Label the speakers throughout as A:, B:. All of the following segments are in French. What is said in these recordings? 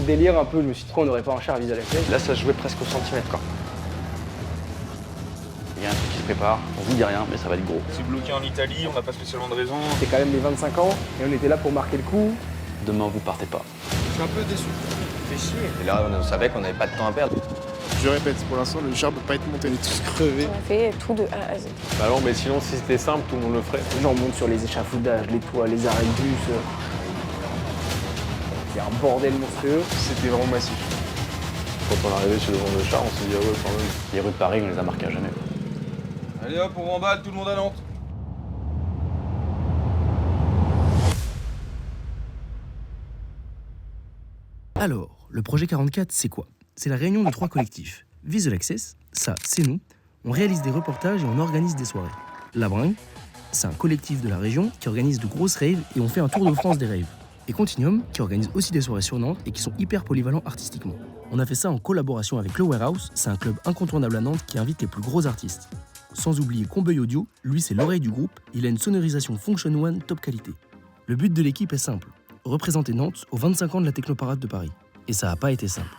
A: délire un peu, je me suis dit pourquoi on n'aurait pas un char à visual access.
B: Là, ça se jouait presque au centimètre, quoi. Il y a un truc qui se prépare, on vous dit rien, mais ça va être gros.
C: C'est bloqué en Italie, on n'a pas spécialement de raison.
A: C'était quand même les 25 ans et on était là pour marquer le coup.
B: Demain, vous partez pas.
D: Je suis un peu déçu.
C: Fait chier.
E: Et là, on savait qu'on n'avait pas de temps à perdre.
D: Je répète, pour l'instant, le char ne peut pas être monté, on est tous crevés.
F: On a fait tout de A à Z.
G: Bah non, mais sinon, si c'était simple, tout le monde le ferait.
A: Les gens montent sur les échafaudages, les toits, les arrêts de bus. C'est un bordel monstrueux.
D: C'était vraiment massif.
G: Quand on est arrivé chez le vendeur de char, on s'est dit, ah ouais, quand même.
B: Les rues de Paris, on les a marquées à jamais.
C: Allez hop, on remballe, tout le monde à Nantes.
H: Alors, le projet 44, c'est quoi? C'est la réunion de 3 collectifs. Visual Access, ça, c'est nous. On réalise des reportages et on organise des soirées. La Bringue, c'est un collectif de la région qui organise de grosses raves et on fait un tour de France des raves. Et Continuum, qui organise aussi des soirées sur Nantes et qui sont hyper polyvalents artistiquement. On a fait ça en collaboration avec le Warehouse, c'est un club incontournable à Nantes qui invite les plus gros artistes. Sans oublier Combeuil Audio, lui c'est l'oreille du groupe, il a une sonorisation Function One top qualité. Le but de l'équipe est simple, représenter Nantes aux 25 ans de la Technoparade de Paris. Et ça n'a pas été simple.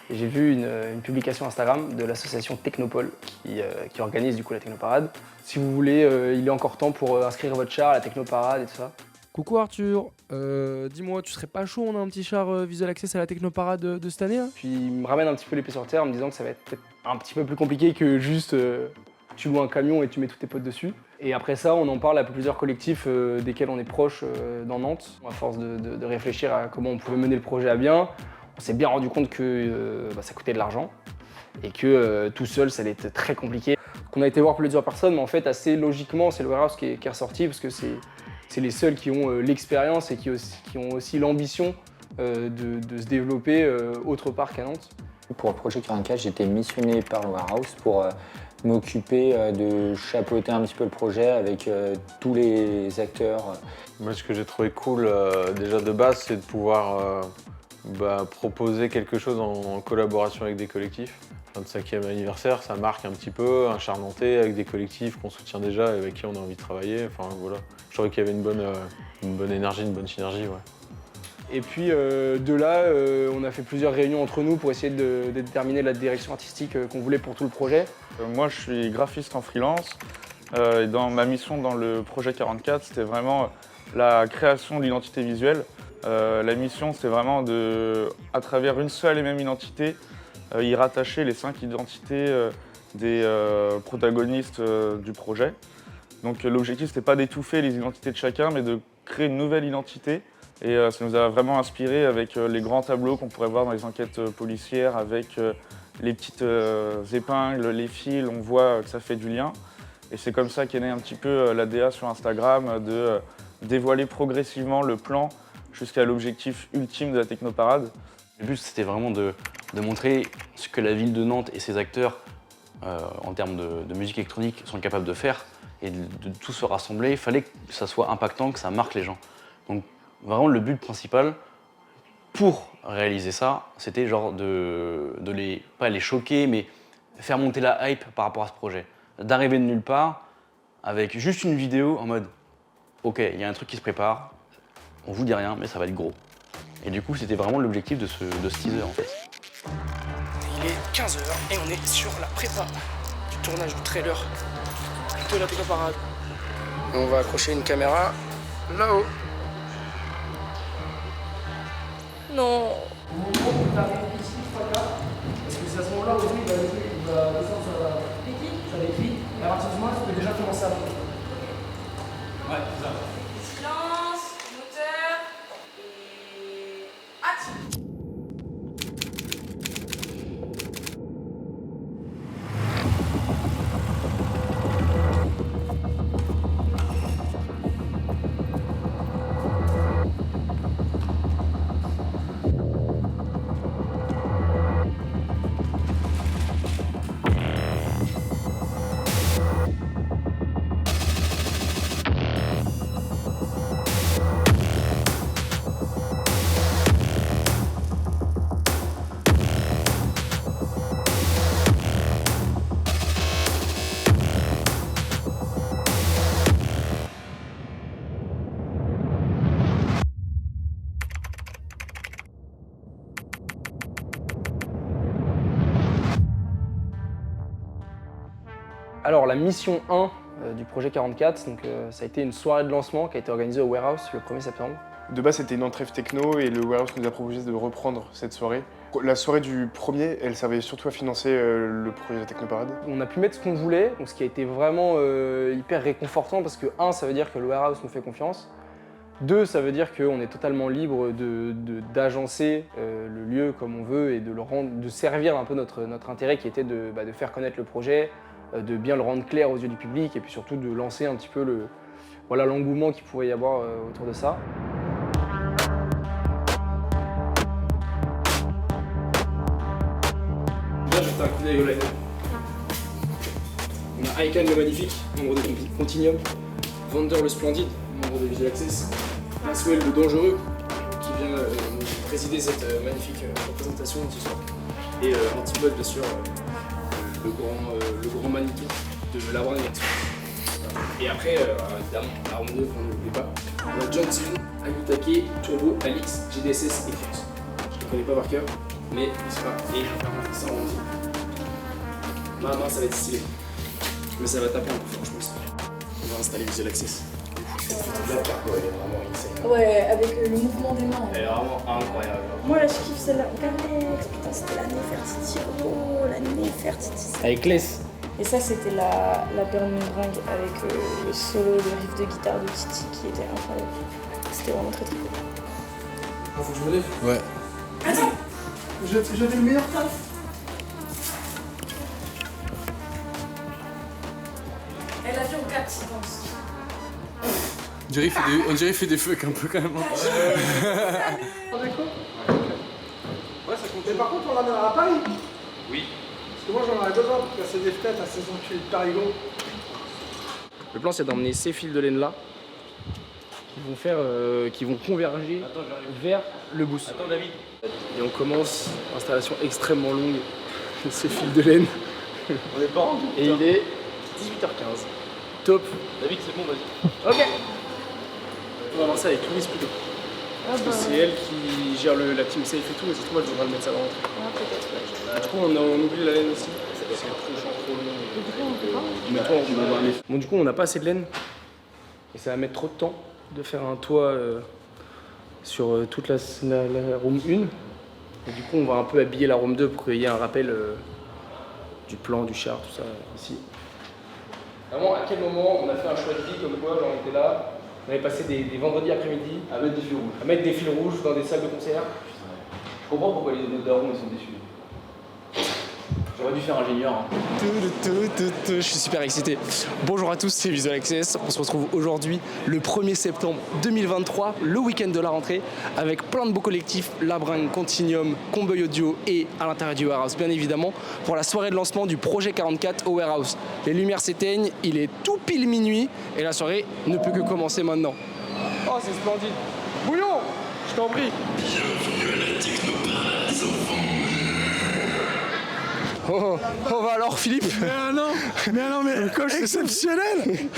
A: Et j'ai vu une publication Instagram de l'association Technopole qui organise du coup la Technoparade. Si vous voulez, il est encore temps pour inscrire votre char à la Technoparade et tout ça.
I: Coucou Arthur, dis-moi, tu serais pas chaud, on a un petit char Visual Access à la Technoparade de cette année là?
A: Puis il me ramène un petit peu l'épée sur terre en me disant que ça va être peut-être un petit peu plus compliqué que juste tu loues un camion et tu mets tous tes potes dessus. Et après ça, on en parle à plusieurs collectifs desquels on est proche dans Nantes. À force de réfléchir à comment on pouvait mener le projet à bien, on s'est bien rendu compte que ça coûtait de l'argent et que tout seul, ça allait être très compliqué. Donc on a été voir plusieurs personnes, mais en fait, assez logiquement, c'est le Warehouse qui est ressorti parce que c'est les seuls qui ont l'expérience et qui ont aussi l'ambition de se développer autre part qu'à Nantes.
E: Pour le projet 44, j'ai été missionné par le Warehouse pour m'occuper de chapeauter un petit peu le projet avec tous les acteurs.
G: Moi, ce que j'ai trouvé cool, déjà de base, c'est de pouvoir proposer quelque chose en collaboration avec des collectifs. 25e anniversaire, ça marque un petit peu, un char nantais avec des collectifs qu'on soutient déjà et avec qui on a envie de travailler. Enfin voilà, je trouvais qu'il y avait une bonne énergie, une bonne synergie. Ouais.
A: Et puis de là, on a fait plusieurs réunions entre nous pour essayer de déterminer la direction artistique qu'on voulait pour tout le projet.
C: Moi, je suis graphiste en freelance. Et dans ma mission dans le projet 44, c'était vraiment la création de l'identité visuelle. La mission, c'était vraiment à travers une seule et même identité, y rattacher les 5 identités des protagonistes du projet. Donc l'objectif, c'était pas d'étouffer les identités de chacun, mais de créer une nouvelle identité. Et ça nous a vraiment inspiré avec les grands tableaux qu'on pourrait voir dans les enquêtes policières, avec les petites épingles, les fils, on voit que ça fait du lien. Et c'est comme ça qu'est née un petit peu l'ADA sur Instagram, de dévoiler progressivement le plan jusqu'à l'objectif ultime de la Technoparade.
B: Le but, c'était vraiment de montrer ce que la ville de Nantes et ses acteurs, en termes de musique électronique, sont capables de faire et de tous se rassembler. Il fallait que ça soit impactant, que ça marque les gens. Donc vraiment, le but principal pour réaliser ça, c'était genre pas les choquer, mais faire monter la hype par rapport à ce projet. D'arriver de nulle part avec juste une vidéo en mode « Ok, il y a un truc qui se prépare, on vous dit rien, mais ça va être gros ». Et du coup, c'était vraiment l'objectif de ce teaser en fait.
I: Il est 15h et on est sur la prépa du tournage du trailer de la Technoparade.
A: Et on va accrocher une caméra là-haut.
F: Non.
A: Parce que c'est à ce moment-là où il va descendre sur l'écrit. Et à partir de ce moment-là, tu peux déjà commencer à faire. Ouais, c'est ça.
F: Silence, moteur et action.
A: Alors la mission 1 du projet 44, donc, ça a été une soirée de lancement qui a été organisée au Warehouse le 1er septembre.
J: De base, c'était une entrée techno et le Warehouse nous a proposé de reprendre cette soirée. La soirée du premier, elle servait surtout à financer le projet de la Technoparade.
A: On a pu mettre ce qu'on voulait, donc ce qui a été vraiment hyper réconfortant parce que 1, ça veut dire que le Warehouse nous fait confiance. 2, ça veut dire qu'on est totalement libre d'agencer le lieu comme on veut et de servir un peu notre intérêt qui était de faire connaître le projet, de bien le rendre clair aux yeux du public et puis surtout de lancer un petit peu l'engouement qu'il pouvait y avoir autour de ça. Là, je fais un coup d'œil au line-up. On a Aikan le Magnifique, membre de Continuum, Vander le Splendide, membre de Visual Access, Maswell le Dangereux, qui vient présider cette magnifique représentation ce soir, et Antimode, bien sûr, le grand Manitou de la Brand Electro. Et après, évidemment, la Rome 2, on ne l'oublie pas, on a Johnson, Ayutake, Turbo, Alix, GDSS et France. Je ne les connais pas par cœur, mais ils sont là. Et ça, on dit. Ma main, ça va être stylé. Mais ça va taper un peu fort, je pense. On va installer Visual Access. La cargo, elle est vraiment insane.
F: Ouais, avec le mouvement des mains.
A: Elle est vraiment incroyable.
F: Moi là, je kiffe celle-là. Gamex, putain, c'était la Nefertiti. Oh, la Nefertiti.
A: Avec Les.
F: Et ça, c'était la Burning Bring avec le solo, le riff de guitare de Titi qui était incroyable. C'était vraiment très très cool.
A: Ah, faut que je me lève.
D: Ouais.
F: Attends,
D: J'avais le meilleur taf.
F: elle a vu en 4, je pense.
D: On dirait qu'il fait des fucks un peu quand même.
A: Ouais, ça compte.
K: Mais par contre, on l'amènera à Paris.
B: Oui.
K: Parce que moi, j'en aurais besoin pour casser des fenêtres à ces enculés de Parigot.
A: Le plan, c'est d'emmener ces fils de laine là qui vont converger vers le boost.
B: Attends, David.
A: Et on commence installation extrêmement longue de ces fils de laine.
B: On est pas rendu.
A: Et il est 18h15. Top.
B: David, c'est bon, vas-y.
A: Ok. On va avancer avec Louise plutôt. Parce que c'est elle qui gère la team safe et tout, et c'est trop mal, je devrais le mettre ça dans l'entrée.
F: Ah, peut-être, ouais.
A: Du coup, on oublie la laine aussi. C'est trop long. Mais toi, on va voir les. Bon, du coup, on n'a pas assez de laine. Et ça va mettre trop de temps de faire un toit sur toute la room 1. Et du coup, on va un peu habiller la room 2 pour qu'il y ait un rappel du plan, du char, tout ça ici. Vraiment, à quel moment on a fait un choix de vie comme quoi, genre on était là, on avait passé des vendredis après-midi à mettre des fils rouges dans des salles de concert.
B: Je comprends pourquoi les notes d'arôme sont déçus. J'aurais dû faire ingénieur.
I: Je suis super excité. Bonjour à tous, c'est Visual Access. On se retrouve aujourd'hui, le 1er septembre 2023, le week-end de la rentrée, avec plein de beaux collectifs, Labringue, Continuum, Comboy Audio et à l'intérieur du Warehouse, bien évidemment, pour la soirée de lancement du projet 44 au Warehouse. Les lumières s'éteignent, il est tout pile minuit et la soirée ne peut que commencer maintenant. Oh, c'est splendide. Bouillon, je t'en prie. Bienvenue à la Technoparade, Oh bah alors Philippe.
D: Mais coach exceptionnel.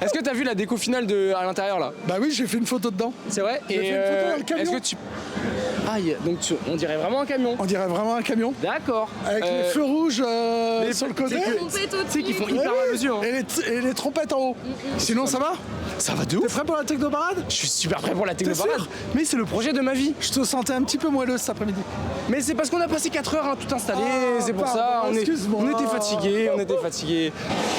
I: Est-ce que t'as vu la déco finale à l'intérieur là?
D: Bah oui, j'ai fait une photo dedans.
I: C'est vrai?
D: J'ai fait une photo dans le camion.
I: Est-ce que tu... Aïe, donc on dirait vraiment un camion.
D: On dirait vraiment un camion.
I: D'accord.
D: Avec les feux rouges sur le côté.
I: Tu sais qu'ils font hyper à mesure. Hein.
D: Et les trompettes en haut. Sinon ça va?
I: Ça va de
D: T'es
I: ouf.
D: prêt pour la technoparade?
I: Je suis super prêt pour la technoparade.
D: sûr?
I: Mais c'est le projet de ma vie.
D: Je te sentais un petit peu moelleux cet après-midi.
I: Mais c'est parce qu'on a passé 4 heures à tout installer, c'est pour
D: pardon,
I: ça, on était fatigués,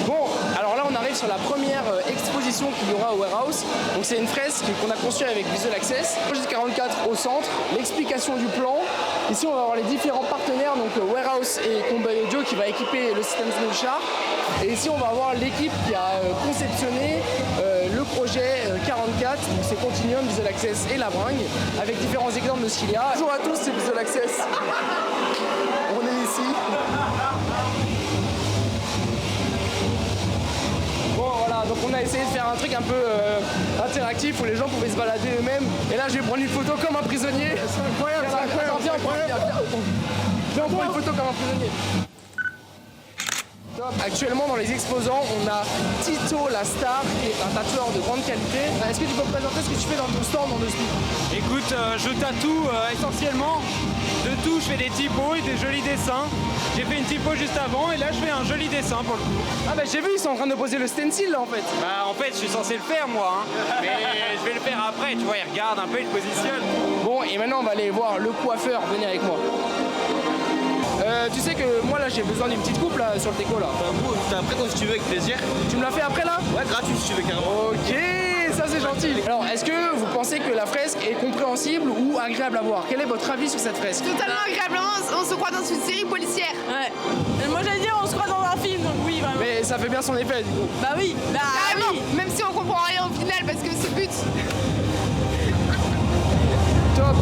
I: Bon, alors là on arrive sur la première exposition qu'il y aura au Warehouse. Donc c'est une fresque qu'on a conçue avec Visual Access. Projet 44 au centre, l'explication du plan. Ici on va avoir les différents partenaires, donc Warehouse et Comboy Audio qui va équiper le système Small Char. Et ici on va avoir l'équipe qui a conceptionné le projet 44, donc c'est Continuum, Visual Access et Labringue, avec différents exemples de ce qu'il y a. Bonjour à tous, c'est Visual Access. On est ici. Bon voilà, donc on a essayé de faire un truc un peu interactif où les gens pouvaient se balader eux-mêmes. Et là je vais prendre une photo comme un prisonnier.
D: C'est incroyable, c'est incroyable.
I: Attends, viens, on prend une photo comme un prisonnier. Actuellement dans les exposants, on a Tito la star qui est un tatoueur de grande qualité. Est-ce que tu peux me présenter ce que tu fais dans ton stand en 2 minutes?
L: Écoute, je tatoue essentiellement de tout je fais des typos et des jolis dessins. J'ai fait une typo juste avant et là je fais un joli dessin pour le coup.
I: Ah bah j'ai vu, ils sont en train de poser le stencil là en fait.
L: Bah en fait je suis censé le faire moi, hein. Mais je vais le faire après, tu vois, ils regardent un peu, ils positionnent.
I: Bon, et maintenant on va aller voir le coiffeur, venez avec moi. Tu sais que moi là j'ai besoin d'une petite coupe là sur le déco là.
M: Après quand si tu veux avec plaisir.
I: Tu me l'as fait après là?
M: Ouais, gratuit si tu veux carrément.
I: Ok, ça c'est gentil. Alors est-ce que vous pensez que la fresque est compréhensible ou agréable à voir? Quel est votre avis sur cette fresque?
N: Totalement agréablement, on se croit dans une série policière.
F: Ouais. Moi j'allais dire on se croit dans un film, donc oui vraiment.
I: Mais ça fait bien son effet du coup.
F: Bah oui, bah
N: Carrément,
F: oui.
N: même si on comprend rien au final parce que c'est le but.
I: Top.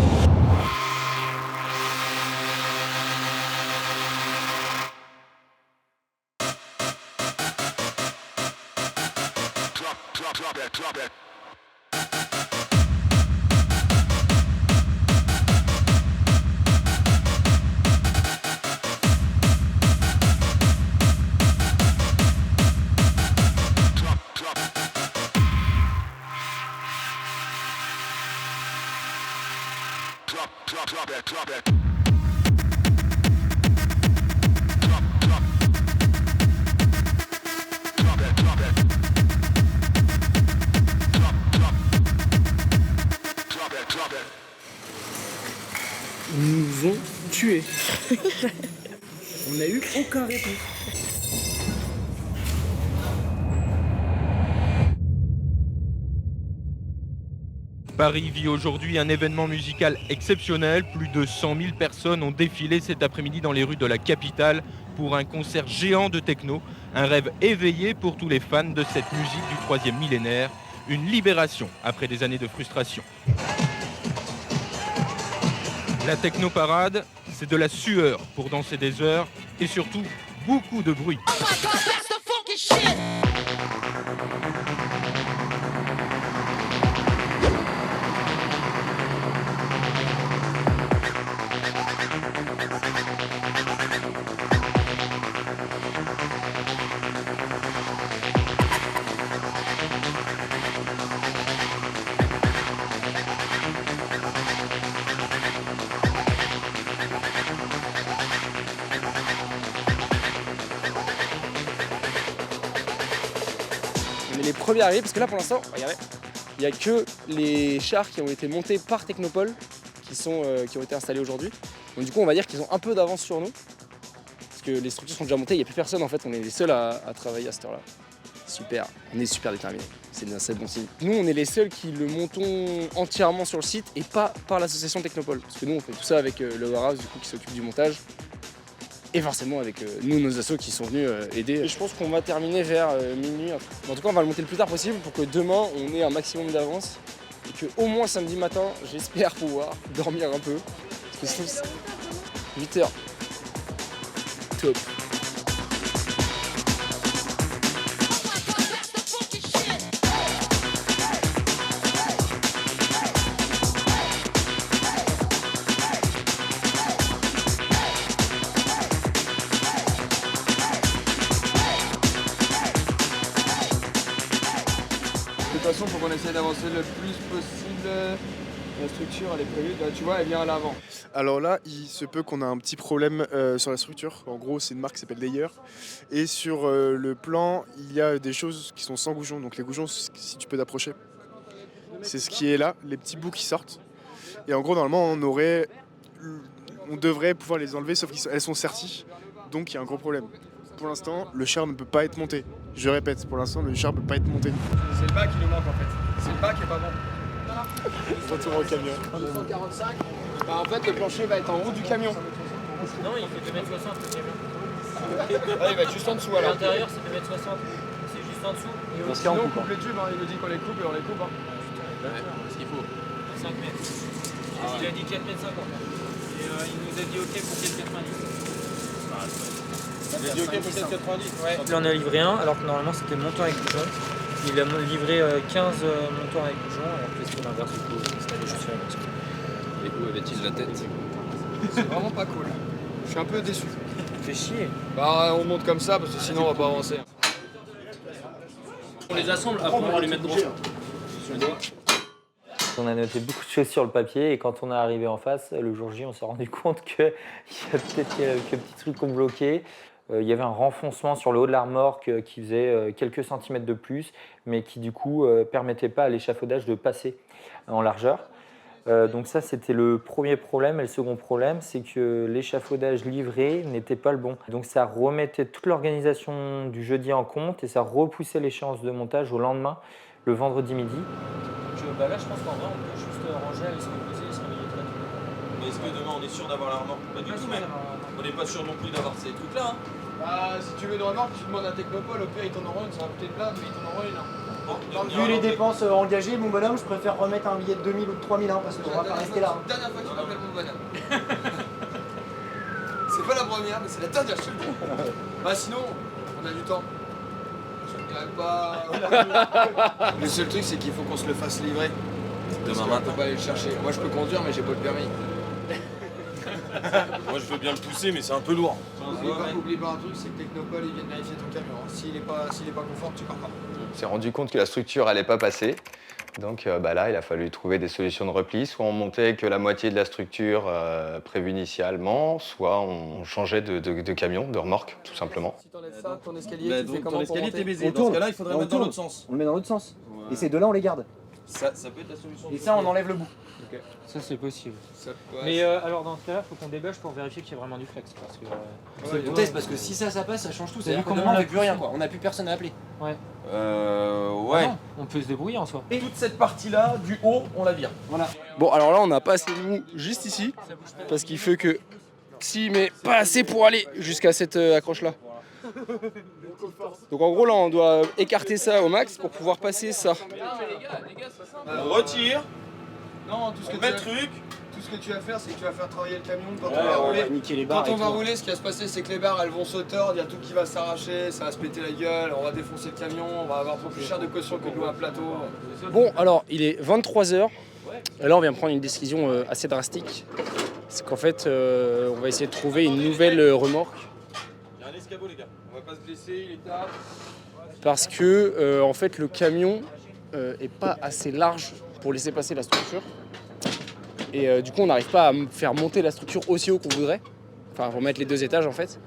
I: Ils nous ont tués. On n'a eu aucun répit.
O: Paris vit aujourd'hui un événement musical exceptionnel. Plus de 100 000 personnes ont défilé cet après-midi dans les rues de la capitale pour un concert géant de techno. Un rêve éveillé pour tous les fans de cette musique du 3e millénaire. Une libération après des années de frustration. La techno-parade, c'est de la sueur pour danser des heures et surtout beaucoup de bruit.
I: Les premiers arrivés, parce que là pour l'instant, regardez, il n'y a que les chars qui ont été montés par Technopole qui ont été installés aujourd'hui. Donc du coup on va dire qu'ils ont un peu d'avance sur nous, parce que les structures sont déjà montées, il n'y a plus personne en fait, on est les seuls à travailler à cette heure-là. Super, on est super déterminés, c'est bon signe. Nous on est les seuls qui le montons entièrement sur le site et pas par l'association Technopole, parce que nous on fait tout ça avec le warehouse du coup qui s'occupe du montage. Et forcément avec nous, nos assos qui sont venus aider. Et je pense qu'on va terminer vers minuit. En tout cas, on va le monter le plus tard possible pour que demain, on ait un maximum d'avance. Et qu'au moins samedi matin, j'espère pouvoir dormir un peu. Parce que sinon, 8 heures. Top.
A: De toute façon, il faut qu'on essaie d'avancer le plus possible. La structure, elle est prévue, là, tu vois, elle vient à l'avant.
J: Alors là, il se peut qu'on a un petit problème sur la structure. En gros, c'est une marque qui s'appelle Layer. Et sur le plan, il y a des choses qui sont sans goujons. Donc les goujons, si tu peux t'approcher, c'est ce qui est là, les petits bouts qui sortent. Et en gros, normalement, on devrait pouvoir les enlever, sauf qu'elles sont serties. Donc il y a un gros problème. Pour l'instant, le char ne peut pas être monté. Je répète, pour l'instant, le char ne peut pas être monté.
K: C'est le bas qui nous manque en fait. C'est le bas qui est pas bon.
J: Retour au camion.
I: 145, bah en fait le plancher va être en haut du camion.
P: Non, il fait 2,60 m le camion.
I: Ah, il va être juste en dessous alors.
P: L'intérieur c'est 2,60 m. C'est juste en dessous.
A: Parce sinon on coupe les tubes, hein. Il nous dit qu'on les coupe et on les coupe. Hein.
P: Ce qu'il faut. 5 mètres. Il a dit 4,50 m. Et il nous a dit ok pour 4,90 m.
K: Il a dit ok pour 4,90 ouais.
P: Il en a livré un alors que normalement c'était montant avec bouchon. Il a livré 15 montants avec bouchon alors que c'était l'inverse du coup. C'était juste fait l'inverse.
M: Et où avait-il la tête?
A: C'est vraiment pas cool. Je suis un peu déçu.
P: Fait chier.
A: Bah on monte comme ça parce que sinon on va pas avancer.
P: On les assemble, après on va les mettre droit.
A: Sur le doigt.
P: On a noté beaucoup de choses sur le papier et quand on est arrivé en face, le jour J, on s'est rendu compte qu'il y a peut-être quelques petits trucs qu'on bloquait. Il y avait un renfoncement sur le haut de la remorque qui faisait quelques centimètres de plus, mais qui du coup permettait pas à l'échafaudage de passer en largeur. Donc ça, c'était le premier problème. Et le second problème, c'est que l'échafaudage livré n'était pas le bon. Donc ça remettait toute l'organisation du jeudi en compte et ça repoussait l'échéance de montage au lendemain, le vendredi midi. Donc là, je pense qu'en vrai, on peut juste ranger, aller se reposer et se réveiller très tôt.
M: Mais est-ce que demain on est sûr d'avoir la remorque? Pas du tout, même. On n'est pas sûr non plus d'avoir ces trucs-là. Hein.
K: Bah, si tu veux une remorque, tu demandes à Technopole, au pire ils t'en auront une, ça va coûter une blinde, mais ils t'en auront une.
Q: Vu les dépenses engagées, mon bonhomme, je préfère remettre un billet de 2000 ou de 3000 parce qu'on va pas rester là.
K: C'est la dernière fois que tu m'appelles mon bonhomme. C'est pas la première, mais c'est la dernière, je te le dis. Bah sinon, on a du temps. Je ne dirais pas. Le seul truc, c'est qu'il faut qu'on se le fasse livrer.
M: Demain matin.
K: On peut pas aller le chercher. Moi je peux conduire, mais j'ai pas le permis.
M: Moi je veux bien le pousser, mais c'est un peu lourd.
K: Oublie pas un truc, c'est que Technopole ils viennent vérifier ton camion. Hein. S'il est pas conforme, tu pars pas.
R: On s'est rendu compte que la structure n'allait pas passer. Donc là, il a fallu trouver des solutions de repli. Soit on montait que la moitié de la structure prévue initialement, soit on changeait de camion, de remorque, tout simplement.
K: Si t'enlèves ça, ton escalier, tu fais comment
M: ton
K: pour
M: escalier,
K: monter?
M: t'es baisé. Dans ce cas-là, il faudrait mettre dans l'autre sens.
Q: On le met dans l'autre sens. Et ces deux-là, on les garde.
M: Ça peut être la solution.
Q: Et ça, on enlève le bout.
P: Ça, c'est possible.
K: Ça peut
P: Mais alors, dans ce cas-là, il faut qu'on débâche pour vérifier qu'il y a vraiment du flex. Parce que,
Q: On teste parce que si ça passe, ça change tout.
P: C'est-à-dire
Q: C'est-à-dire
P: que
Q: que demain, on
P: demain,
Q: n'a plus rien, quoi. On n'a plus personne à appeler.
P: Ouais.
M: Ouais.
P: Ah non, on peut se débrouiller en soi.
M: Et toute cette partie-là, du haut, on la vire.
Q: Voilà.
I: Bon, alors là, on a pas assez de mou juste ici, parce qu'il fait que s'il met pas assez pour aller jusqu'à cette accroche-là. Donc en gros, là, on doit écarter ça au max pour pouvoir passer ça.
M: On retire.
K: Non, tout ce que tu vas faire, c'est que tu vas faire travailler le camion quand on
Q: Ouais,
K: va
Q: on
K: rouler.
Q: va niquer les barres
K: Quand on
Q: et
K: va
Q: tout.
K: rouler, ce qui va se passer, c'est que les barres elles vont se tordre, il y a tout qui va s'arracher, ça va se péter la gueule, on va défoncer le camion, on va avoir beaucoup plus cher de caution que nous un plateau.
I: Bon, alors, il est 23h. Là, on vient prendre une décision assez drastique. C'est qu'en fait, on va essayer de trouver une nouvelle remorque.
M: Il y a un escabeau, les gars. On va pas se blesser, il est tard.
I: Parce que, en fait, le camion est pas assez large pour laisser passer la structure. Et du coup, on n'arrive pas à faire monter la structure aussi haut qu'on voudrait. Enfin, remettre les 2 étages, en fait.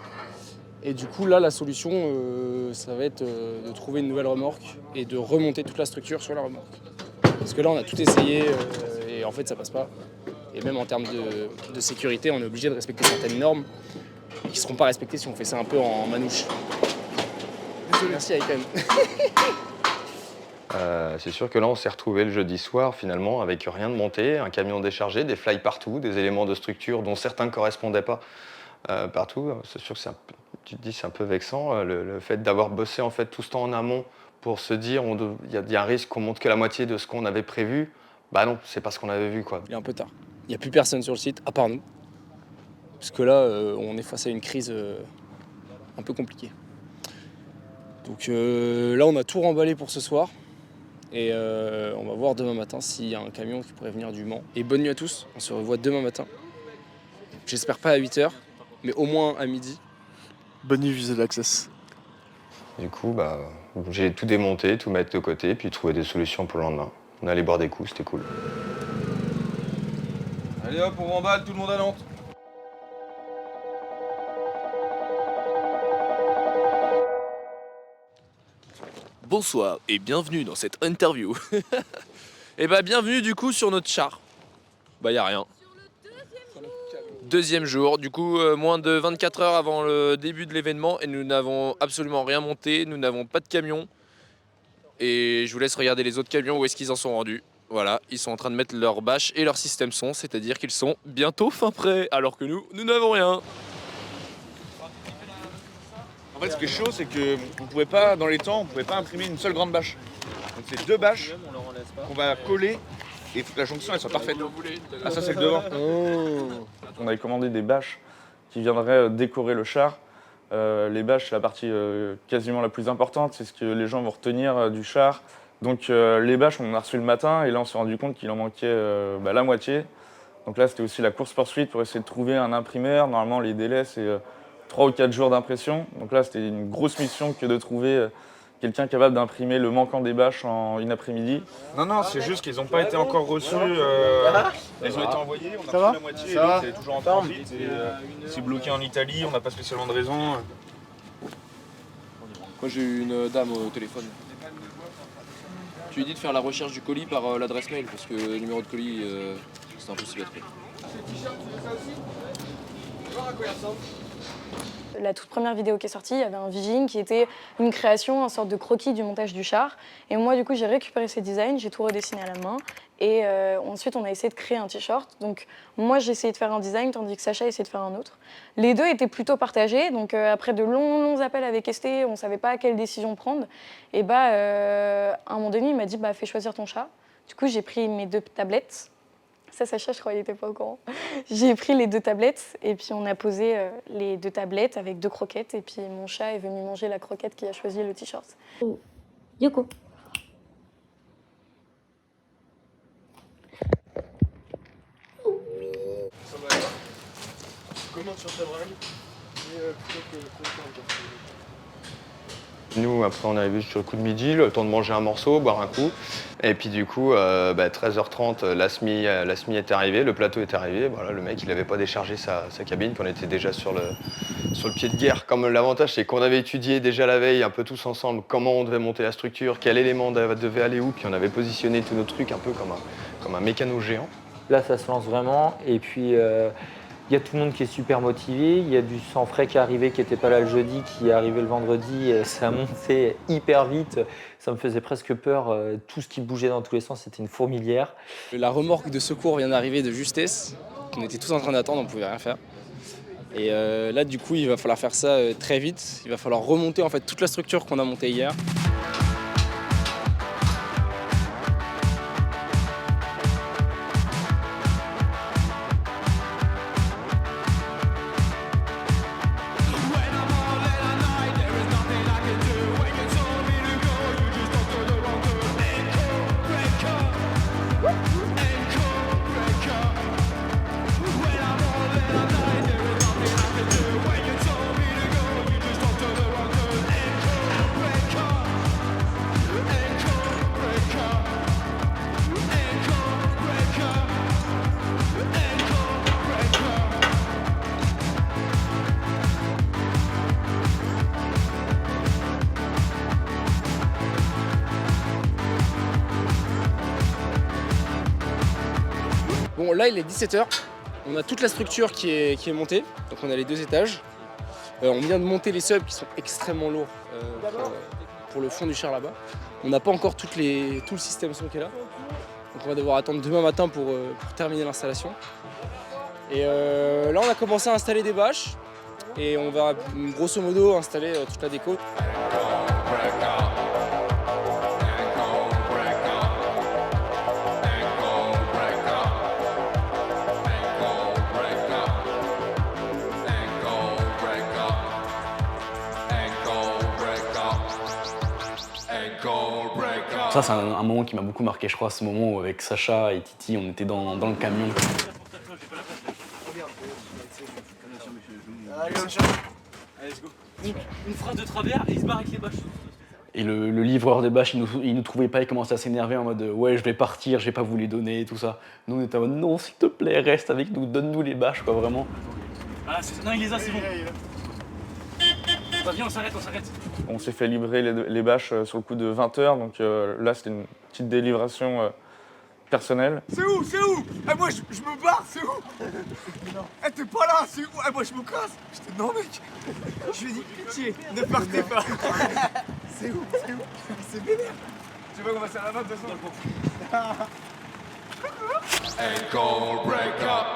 I: Et du coup, là, la solution, ça va être de trouver une nouvelle remorque et de remonter toute la structure sur la remorque. Parce que là, on a tout essayé et en fait, ça passe pas. Et même en termes de sécurité, on est obligé de respecter certaines normes qui ne seront pas respectées si on fait ça un peu en manouche. Désolé. Merci, Aïkan.
R: C'est sûr que là, on s'est retrouvé le jeudi soir, finalement, avec rien de monté, un camion déchargé, des fly partout, des éléments de structure dont certains ne correspondaient pas partout. C'est sûr que tu te dis c'est un peu vexant, le fait d'avoir bossé en fait tout ce temps en amont pour se dire il y a un risque qu'on monte que la moitié de ce qu'on avait prévu. Bah non, c'est pas ce qu'on avait vu, quoi.
I: Il est un peu tard. Il n'y a plus personne sur le site, à part nous. Parce que là, on est face à une crise un peu compliquée. Donc là, on a tout remballé pour ce soir. Et on va voir demain matin s'il y a un camion qui pourrait venir du Mans. Et bonne nuit à tous, on se revoit demain matin. J'espère pas à 8h, mais au moins à midi.
J: Bonne nuit, Visual Access.
R: Du coup, j'ai tout démonté, tout mettre de côté, puis trouver des solutions pour le lendemain. On allait boire des coups, c'était cool.
M: Allez hop, on remballe, tout le monde à Nantes.
S: Bonsoir et bienvenue dans cette interview. Et bah bienvenue du coup sur notre char. Bah y a rien. Deuxième jour, du coup moins de 24 heures avant le début de l'événement et nous n'avons absolument rien monté, nous n'avons pas de camion. Et je vous laisse regarder les autres camions où est-ce qu'ils en sont rendus. Voilà, ils sont en train de mettre leur bâche et leur système son, c'est-à-dire qu'ils sont bientôt fin prêts, alors que nous n'avons rien.
C: En fait, ce qui est chaud, c'est qu'on pouvait pas, dans les temps, on pouvait pas imprimer une seule grande bâche. Donc c'est 2 bâches qu'on va coller et il faut que la jonction elle soit parfaite. Ah ça c'est le devant. On avait commandé des bâches qui viendraient décorer le char. Les bâches c'est la partie quasiment la plus importante, c'est ce que les gens vont retenir du char. Donc les bâches on en a reçu le matin et là on s'est rendu compte qu'il en manquait la moitié. Donc là c'était aussi la course poursuite pour essayer de trouver un imprimeur. Normalement les délais c'est 3 ou 4 jours d'impression. Donc là c'était une grosse mission que de trouver quelqu'un capable d'imprimer le manquant des bâches en une après-midi. Non, c'est juste qu'ils n'ont pas été encore reçus. Ils ont été envoyés, on a reçu la moitié, et l'autre c'est toujours en transit. C'est bloqué en Italie, on n'a pas spécialement de raison.
S: Moi j'ai eu une dame au téléphone. Tu lui dis de faire la recherche du colis par l'adresse mail parce que le numéro de colis c'est impossible à trouver.
F: La toute première vidéo qui est sortie, il y avait un Vigine qui était une création, une sorte de croquis du montage du char. Et moi, du coup, j'ai récupéré ces designs, j'ai tout redessiné à la main. Et ensuite, on a essayé de créer un t-shirt. Donc, moi, j'ai essayé de faire un design, tandis que Sacha a essayé de faire un autre. Les deux étaient plutôt partagés. Donc, après de longs appels avec Esté, on ne savait pas quelle décision prendre. Et à un moment donné, il m'a dit, fais choisir ton chat. Du coup, j'ai pris mes 2 tablettes. Ça, Sacha, je crois qu'il n'était pas au courant. J'ai pris les 2 tablettes et puis on a posé les 2 tablettes avec 2 croquettes. Et puis mon chat est venu manger la croquette qui a choisi le t-shirt.
T: Yoko.
J: Ça va alors. Commande sur ta bringue, mais plutôt que
R: Nous, après, on est arrivé sur le coup de midi, le temps de manger un morceau, boire un coup. Et puis du coup, 13h30, l'ASMI est arrivé, le plateau est arrivé. Voilà, le mec, il n'avait pas déchargé sa cabine, qu'on était déjà sur le pied de guerre. Comme l'avantage, c'est qu'on avait étudié déjà la veille, un peu tous ensemble, comment on devait monter la structure, quel élément devait aller où, puis on avait positionné tous nos trucs un peu comme un mécano géant.
P: Là, ça se lance vraiment. Et puis, il y a tout le monde qui est super motivé. Il y a du sang frais qui est arrivé, qui n'était pas là le jeudi, qui est arrivé le vendredi. Ça a monté hyper vite. Ça me faisait presque peur. Tout ce qui bougeait dans tous les sens, c'était une fourmilière.
I: La remorque de secours vient d'arriver de justesse. On était tous en train d'attendre, on ne pouvait rien faire. Et là, du coup, il va falloir faire ça très vite. Il va falloir remonter en fait toute la structure qu'on a montée hier. Bon, là, il est 17h. On a toute la structure qui est montée. Donc, on a les 2 étages. On vient de monter les subs qui sont extrêmement lourds pour le fond du char là-bas. On n'a pas encore tout le système son qui est là. Donc, on va devoir attendre demain matin pour terminer l'installation. Et là, on a commencé à installer des bâches. Et on va grosso modo installer toute la déco.
B: Ça, c'est un moment qui m'a beaucoup marqué, je crois, ce moment où avec Sacha et Titi, on était dans le camion.
K: Allez, let's go. Une phrase de travers et il se barre avec les bâches.
B: Et le livreur des bâches, il nous trouvait pas, il commençait à s'énerver en mode ouais, je vais partir, je vais pas vous les donner et tout ça. Nous, on était en mode non, s'il te plaît, reste avec nous, donne-nous les bâches, quoi, vraiment.
K: Ah, non, il les a, c'est bon. Viens, on s'arrête.
C: On s'est fait livrer les bâches sur le coup de 20h, donc là c'était une petite délivration personnelle.
K: C'est où Eh, moi je me barre, c'est où Eh, t'es pas là, c'est où Eh, moi je me casse. J'étais non, mec. Je lui ai dit pitié, ne partez pas. C'est où C'est vénère. Tu vois qu'on va se faire la main de toute façon.
U: Ankle break up.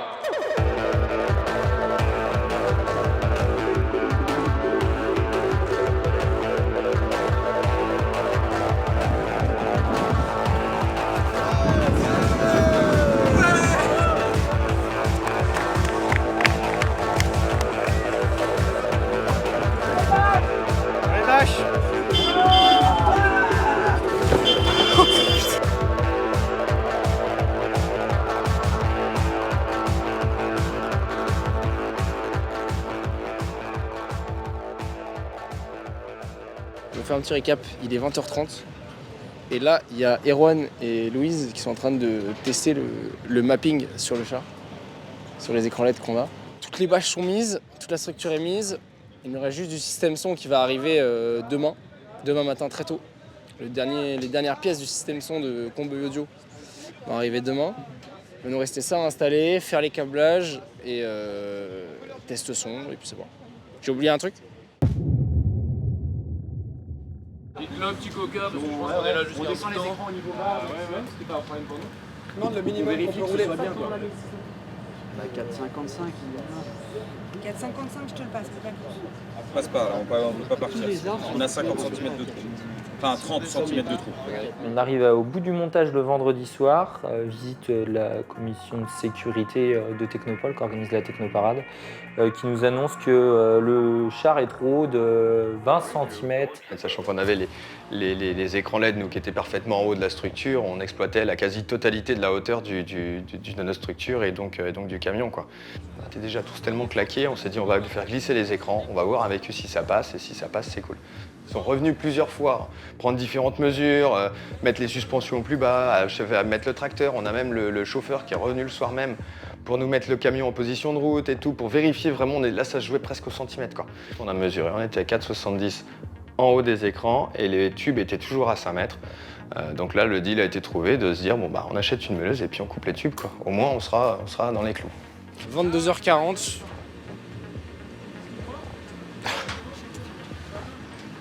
I: fait un petit récap, il est 20h30. Et là, il y a Erwan et Louise qui sont en train de tester le mapping sur le char, sur les écrans LED qu'on a. Toutes les bâches sont mises, toute la structure est mise. Il nous reste juste du système son qui va arriver demain matin très tôt. Les dernières pièces du système son de Comboy Audio vont arriver demain. Il va nous rester ça à installer, faire les câblages et test son et puis c'est bon. J'ai oublié un truc?
S: Dites-le un petit coca parce que je pense qu'on est là jusqu'à un bout de temps.
I: au niveau bas, c'était pas un problème pour nous.
Q: Non, le minimum qu'on peut rouler.
I: bien quoi.
Q: 4,55.
T: 4,55, je te le passe, c'est d'accord.
M: Passe pas, là, on peut pas partir. On a 50 cm de trou. Enfin 30 cm de trou.
P: On arrive au bout du montage le vendredi soir, visite de la commission de sécurité de Technopole qui organise la Technoparade, qui nous annonce que le char est trop haut de 20 cm.
R: Sachant qu'on avait les écrans LED nous, qui étaient parfaitement en haut de la structure, on exploitait la quasi-totalité de la hauteur de notre structure et donc du camion, quoi. On était déjà tous tellement claqués, on s'est dit on va faire glisser les écrans, on va voir avec eux si ça passe, et si ça passe c'est cool. Ils sont revenus plusieurs fois, prendre différentes mesures, mettre les suspensions plus bas, mettre le tracteur. On a même le chauffeur qui est revenu le soir même pour nous mettre le camion en position de route et tout, pour vérifier vraiment. Là, ça se jouait presque au centimètre, quoi. On a mesuré, on était à 4,70 en haut des écrans et les tubes étaient toujours à 5 mètres. Donc là, le deal a été trouvé de se dire, bon, bah, on achète une meuleuse et puis on coupe les tubes, quoi. Au moins, on sera dans les clous.
I: 22h40.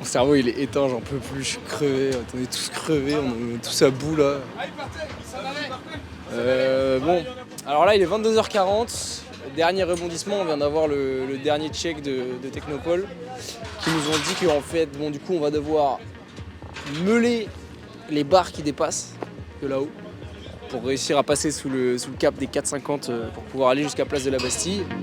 I: Mon cerveau il est éteint, j'en peux plus, je suis crevé, on est tous crevés, on est tous à bout là. Bon, alors là il est 22h40, dernier rebondissement, on vient d'avoir le dernier check de Technopole qui nous ont dit qu'en fait, bon du coup on va devoir meuler les barres qui dépassent de là-haut pour réussir à passer sous le cap des 4,50 pour pouvoir aller jusqu'à Place de la Bastille.
P: –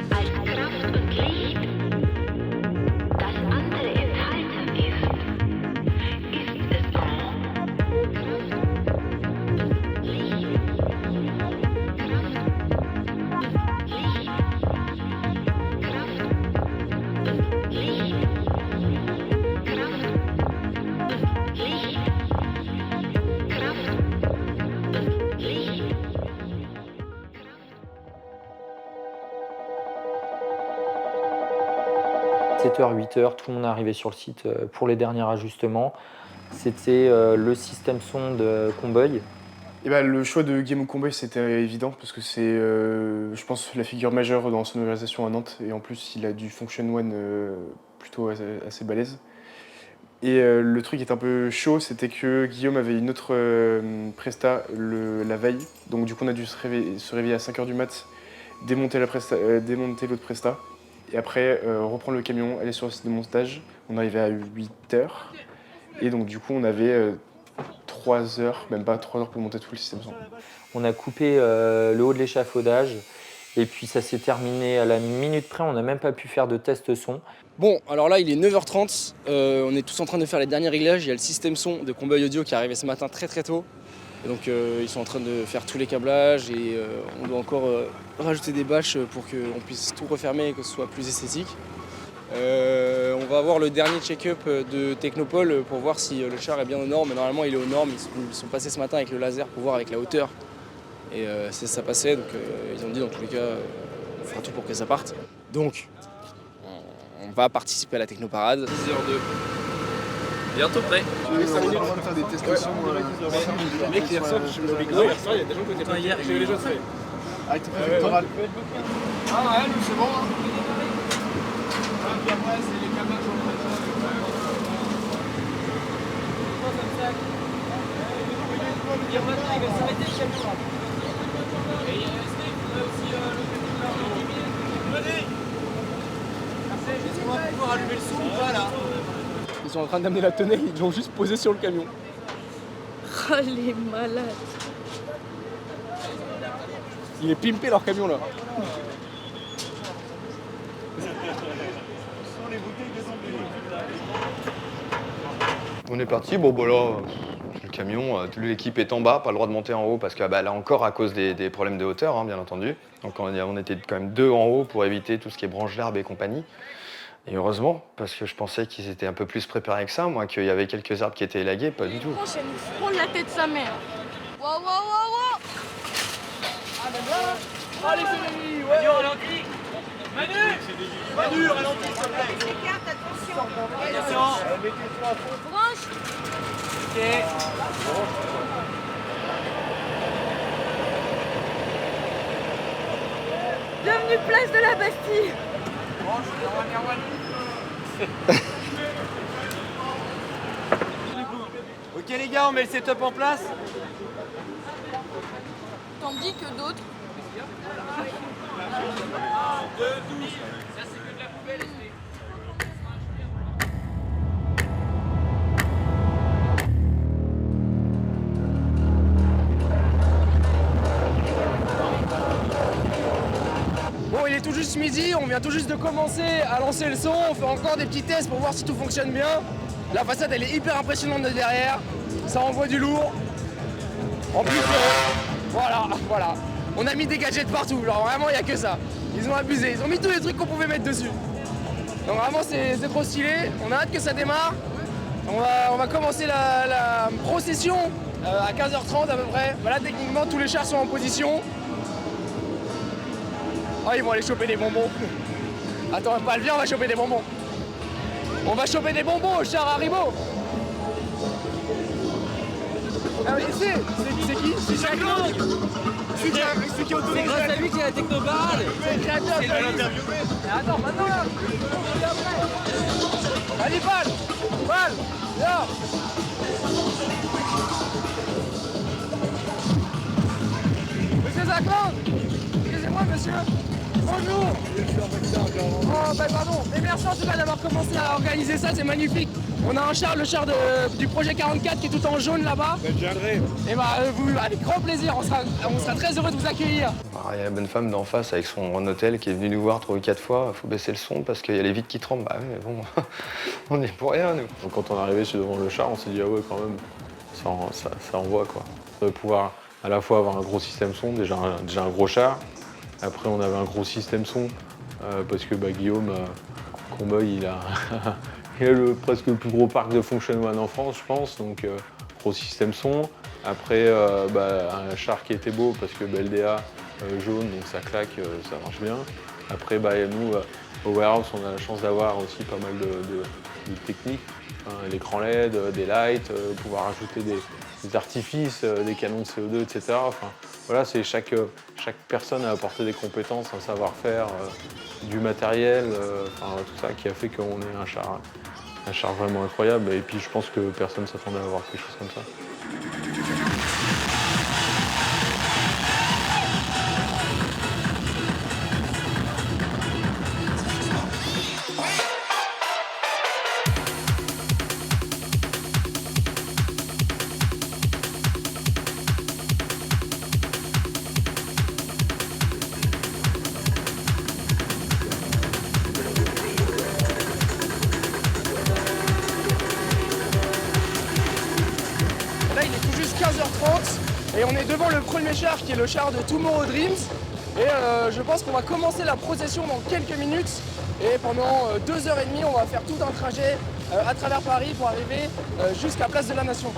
P: 7h, 8h, tout le monde est arrivé sur le site pour les derniers ajustements. C'était le système son de Comboy.
J: Et bah, le choix de Guillaume Comboy, c'était évident parce que c'est, je pense, la figure majeure dans la sonorisation à Nantes. Et en plus, il a du Function One plutôt assez balèze. Et le truc qui est un peu chaud, c'était que Guillaume avait une autre presta la veille. Donc du coup, on a dû se réveiller à 5h du mat, démonter l'autre presta. Et après, reprendre le camion, aller sur le site de montage. On arrivait à 8h. Et donc du coup, on avait 3 heures, même pas 3 heures pour monter tout le système son.
P: On a coupé le haut de l'échafaudage. Et puis ça s'est terminé à la minute près, on n'a même pas pu faire de test son.
I: Bon, alors là il est 9h30, on est tous en train de faire les derniers réglages. Il y a le système son de Comboy Audio qui est arrivé ce matin très tôt. Et donc ils sont en train de faire tous les câblages et on doit encore rajouter des bâches pour qu'on puisse tout refermer et que ce soit plus esthétique. On va avoir le dernier check-up de Technopole pour voir si le char est bien aux normes. Mais normalement il est aux normes, ils sont passés ce matin avec le laser pour voir avec la hauteur. Et ça passait, donc ils ont dit dans tous les cas, on fera tout pour que ça parte. Donc, on va participer à la Technoparade.
S: 10h02. Bientôt prêt.
J: On va faire des tests de son.
I: Mec, hier soir, je me suis rigolé. Hier soir, il y a des gens qui étaient pas hier. J'ai eu les jeux de fait.
J: Avec ton préfectoral.
K: Ah ouais, nous c'est bon.
I: Puis après, c'est les câblages en fait. Hier matin, il va s'arrêter le camion là. Et Steve, on a aussi le Venez. Est-ce qu'on va pouvoir allumer le son ou pas là? Ils sont en train d'amener la tonnelle, ils l'ont juste posé sur le camion.
F: Oh les malades.
I: Il est pimpé leur camion là.
R: On est parti, bon bah là, le camion, toute l'équipe est en bas, pas le droit de monter en haut parce que là encore à cause des problèmes de hauteur, hein, bien entendu. Donc on était quand même 2 en haut pour éviter tout ce qui est branche d'arbre et compagnie. Et heureusement, parce que je pensais qu'ils étaient un peu plus préparés que ça, moi, qu'il y avait quelques arbres qui étaient élagués, pas du tout.
F: Franchement, elle nous frôle la tête de sa mère. Wow, wow, wow, wow.
I: Allez, c'est Manu, ouais. Manu, ralenti. Manu, ralenti, s'il te plaît.
N: Attention.
I: Attention. Mettez-toi à fond.
F: Branche.
I: Ok.
F: Bienvenue place de la Bastille.
I: Ok les gars, on met le setup en place.
F: Tandis que d'autres.
I: Bon, il est tout juste midi, on vient tout juste de commencer à lancer le son, on fait encore des petits tests pour voir si tout fonctionne bien. La façade elle est hyper impressionnante de derrière, ça envoie du lourd. En plus, voilà. On a mis des gadgets partout, genre vraiment il n'y a que ça. Ils ont abusé, ils ont mis tous les trucs qu'on pouvait mettre dessus. Donc vraiment c'est trop stylé, on a hâte que ça démarre. On va commencer la procession à 15h30 à peu près. Voilà, techniquement tous les chars sont en position. Oh, ils vont aller choper des bonbons. Attends, pas viens, on va choper des bonbons. On va choper des bonbons au char Haribo. Ah oui, c'est qui? C'est Jacques Lang. Celui qui a autorisé. C'est grâce à lui qu'il y a la technoparade. C'est le créateur. Il va l'interviewer. Attends, maintenant là. Allez, Val, là. Monsieur Jacques Lang. Excusez-moi, monsieur. Bonjour. Oh, bah pardon. Et merci en tout cas d'avoir commencé à organiser ça, c'est magnifique. On a un char, le char du projet 44 qui est tout en jaune là-bas.
G: Je viendrai.
I: Et bah, avec grand plaisir, on sera très heureux de vous accueillir.
R: Il y a la bonne femme d'en face avec son Renault qui est venue nous voir 3 ou 4 fois. Il faut baisser le son parce qu'il y a les vitres qui tremblent. Bah oui, mais bon, on est pour rien, nous.
G: Donc, quand on est arrivé devant le char, on s'est dit, ah ouais, quand même, ça envoie quoi. On va pouvoir à la fois avoir un gros système son, déjà un gros char. Après, on avait un gros système son parce que Guillaume Comboy, il a presque le plus gros parc de Function One en France, je pense. Donc, gros système son. Après, un char qui était beau parce que LDA jaune, donc ça claque, ça marche bien. Après, nous, au warehouse, on a la chance d'avoir aussi pas mal de techniques. L'écran LED, des lights, pouvoir ajouter des artifices, des canons de CO2, etc. Enfin, voilà, c'est chaque personne a apporté des compétences, un savoir-faire, du matériel, tout ça qui a fait qu'on ait un char vraiment incroyable. Et puis je pense que personne ne s'attendait à avoir quelque chose comme ça.
I: Et on est devant le premier char qui est le char de Tomorrow Dreams. Et je pense qu'on va commencer la procession dans quelques minutes. Et pendant 2h30, on va faire tout un trajet à travers Paris pour arriver jusqu'à Place de la Nation.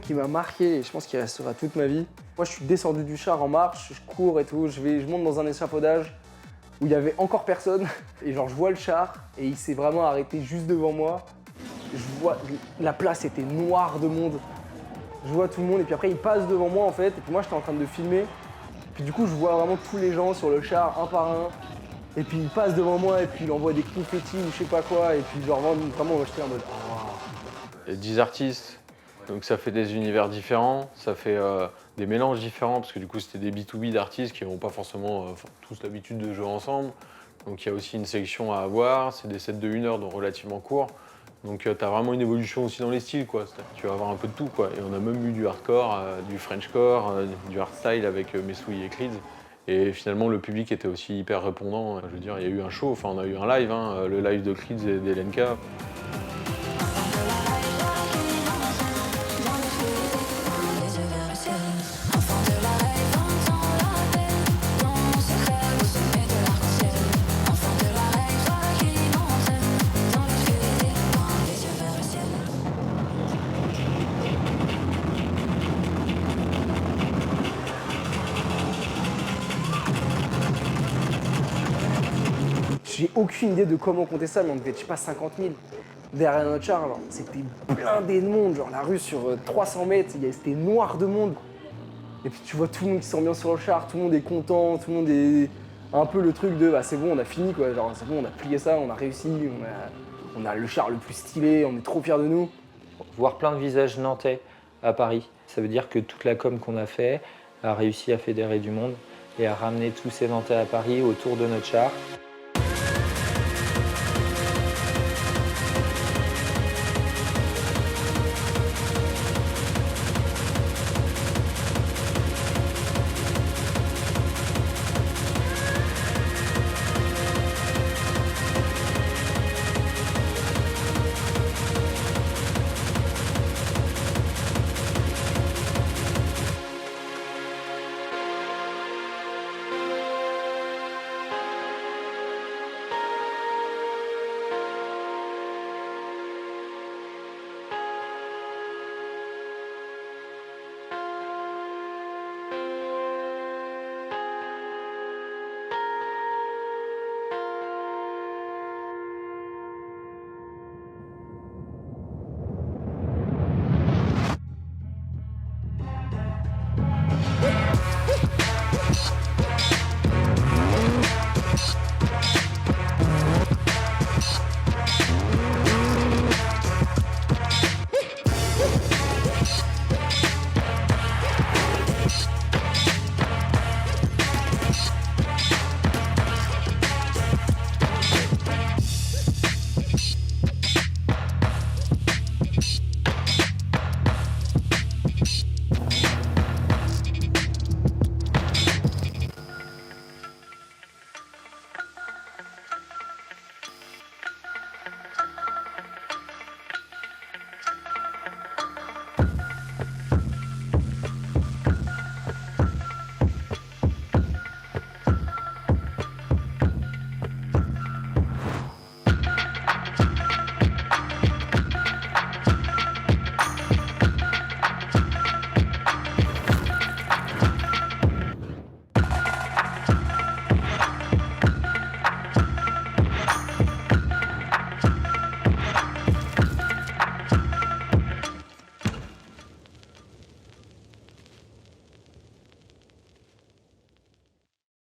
I: Qui m'a marqué et je pense qu'il restera toute ma vie. Moi je suis descendu du char en marche, je cours et tout, je monte dans un échafaudage où il y avait encore personne et genre je vois le char et il s'est vraiment arrêté juste devant moi. Je vois, la place était noire de monde. Je vois tout le monde et puis après il passe devant moi en fait et puis moi j'étais en train de filmer. Puis du coup je vois vraiment tous les gens sur le char un par un et puis il passe devant moi et puis il envoie des confettis ou je sais pas quoi et puis genre vraiment j'étais en mode oh.
G: Il y a 10 artistes. Donc ça fait des univers différents, ça fait des mélanges différents parce que du coup c'était des B2B d'artistes qui n'ont pas forcément tous l'habitude de jouer ensemble. Donc il y a aussi une sélection à avoir, c'est des sets de 1 heure, donc relativement courts. Donc tu as vraiment une évolution aussi dans les styles, quoi. Tu vas avoir un peu de tout, quoi. Et on a même eu du hardcore, du Frenchcore, du hardstyle avec Messoui et Creed. Et finalement le public était aussi hyper répondant. Je veux dire, il y a eu un show, enfin on a eu un live, hein, le live de Creed et d'LNK.
A: J'ai aucune idée de comment compter ça, mais on devait être, je sais pas, 50 000 derrière notre char. Alors, c'était blindé de monde, genre la rue sur 300 mètres, c'était noir de monde. Et puis tu vois tout le monde qui s'ambiance sur le char, tout le monde est content, tout le monde est un peu le truc de bah, c'est bon, on a fini quoi, genre c'est bon, on a plié ça, on a réussi, on a le char le plus stylé, on est trop fiers de nous.
P: Voir plein de visages nantais à Paris, ça veut dire que toute la com qu'on a fait a réussi à fédérer du monde et à ramener tous ces Nantais à Paris autour de notre char.